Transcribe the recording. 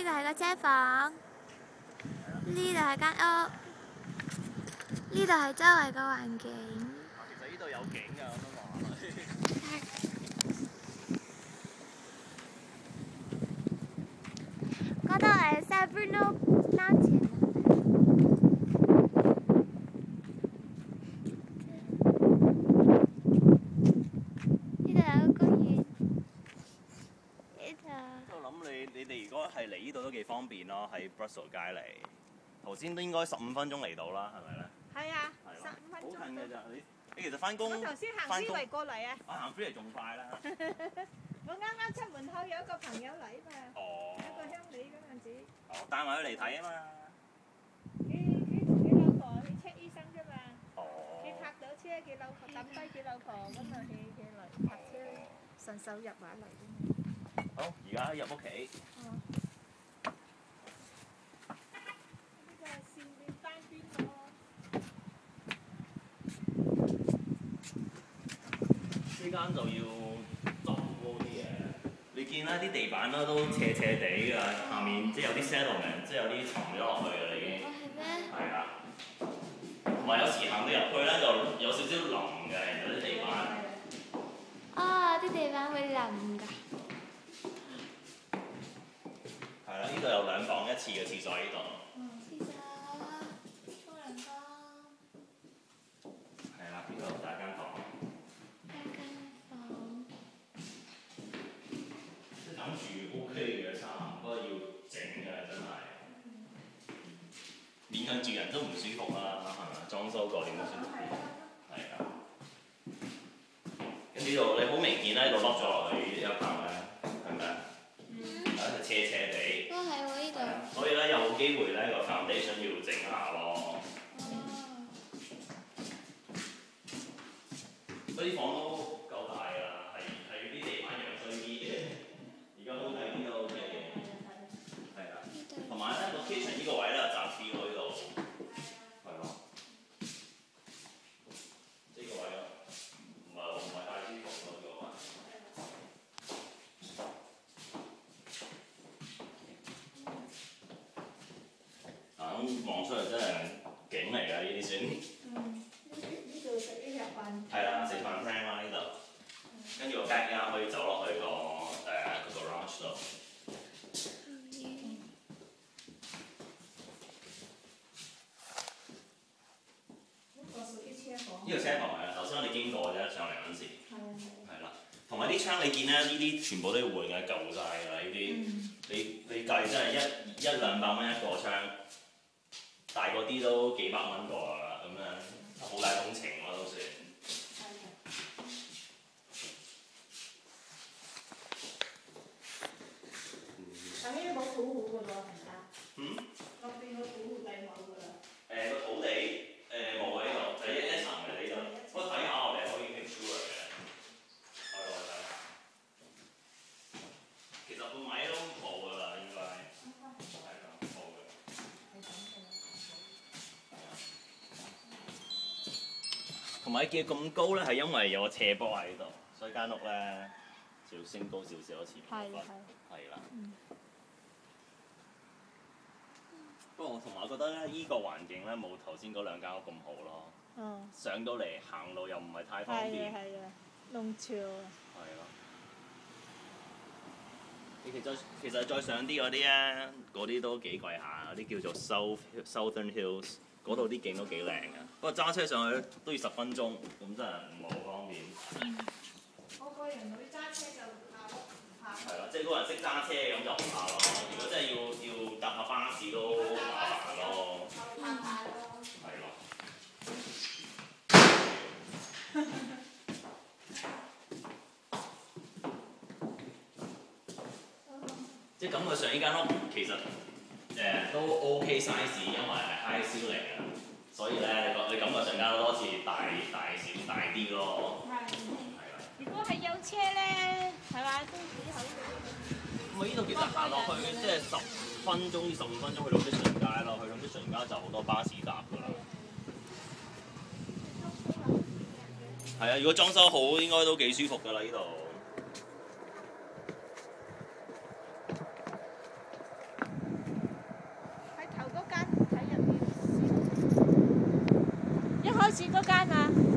呢個係個車房，呢度係間屋，呢度係周圍個環境。其實呢度有景㗎，咁樣望落去。嗰度係 Sabrino Mountain。呢度有個公園。我諗你哋如果係嚟呢度都幾方便咯，喺 Brussels 街嚟。頭先都應該15分鐘嚟到啦，係咪咧？係啊，15分鐘。好近鐘。㗎咋你其實翻工。我頭先行 freeway 過嚟啊。行 freeway 仲快啦。我啱啱出門口有一個朋友嚟嘛。哦。有個鄉里嗰陣時。哦，帶埋佢嚟睇啊嘛。佢同佢老婆去 check 醫生啫嘛。哦。佢泊到車，佢老婆抌低佢老婆，咁啊佢嚟泊車，順手入埋嚟啫嘛。好，而家入屋企。呢個係善變單邊咯。呢間就要裝高啲嘢。你見啦，啲地板啦都斜斜地㗎，下面即係有啲 settlement，即係有啲沉咗落去㗎啦已經。係咩？係啊。同埋有時行到入去咧，就有少少腍嘅，有啲地板。哦，啲地板會腍㗎。係啦，呢度有2房1廁嘅廁所呢度。廁所，沖涼房。係啦，呢度第1間房。即係諗住 OK 嘅，差唔多要整嘅真係。勉強住人都唔舒服啦，係咪？裝修過點都舒服啲。係啊。跟住呢度你好明顯咧，呢度凹咗落去一棚咧，係咪啊？係斜斜地。都係喎呢度。所以咧有機會咧個 foundation 要整下咯。嗰啲房都夠大㗎啦，係啲地板樣衰啲，而家好大啲都 OK 嘅。係啦，同埋咧個 kitchen 呢個位咧窄啲喎呢度，係咯，呢個位咯，唔係太舒服咯呢個位。咁望出嚟真係景嚟㗎，呢啲算。呢度食呢隻飯。係啦，食飯廳啦呢度，跟住個 backyard 可以走落去個garage 度。呢個屬於車房。呢個車房係啊，頭先我哋經過啫，上嚟嗰陣時。係啦，同埋啲窗你見咧，呢啲全部都要換嘅，舊晒㗎啦呢啲。你計真係100-200蚊一個窗，大個啲都幾百蚊個啦，咁樣好大工程咯都算。但呢啲冇土戶㗎喎，而家。落邊個土戶地冇㗎啦。個土地冇喺呢度，就一層嘅呢度。不過睇下我哋可以 make sure 嘅。我睇下。其實半米都冇㗎啦，應該。係啦，冇嘅。同埋見咁高咧，係因為有個斜坡喺呢度，所以間屋咧就要升高少少前面嗰忽。係啦。不過同埋我覺得咧，依個環境咧冇頭先嗰2間屋咁好咯。上到嚟行路又唔係太方便。係啊，弄潮。係咯。你其實再上啲嗰啲咧，嗰啲都幾貴下，嗰啲叫做 Southern Hills， 嗰度啲景都幾靚嘅。不過揸車上去都要10分鐘，咁真係唔係好方便。我個人女揸車就唔怕。係啦，即係嗰個人識揸車咁就唔怕咯。如果真係要搭下巴士都麻煩咯。係咯。即係感覺上呢間屋其實都 OK size，因為係 high ceiling 嘅，所以咧你感覺上間屋好似大啲咯。係啦。如果係有車咧，係嘛都幾好嘅。咁啊，呢度其實行落去即係10分鐘、15分鐘去到Mission街咯，去到Mission街就好多巴士搭㗎啦。係啊，如果裝修好應該都幾舒服㗎啦呢度。開始嗰間啊？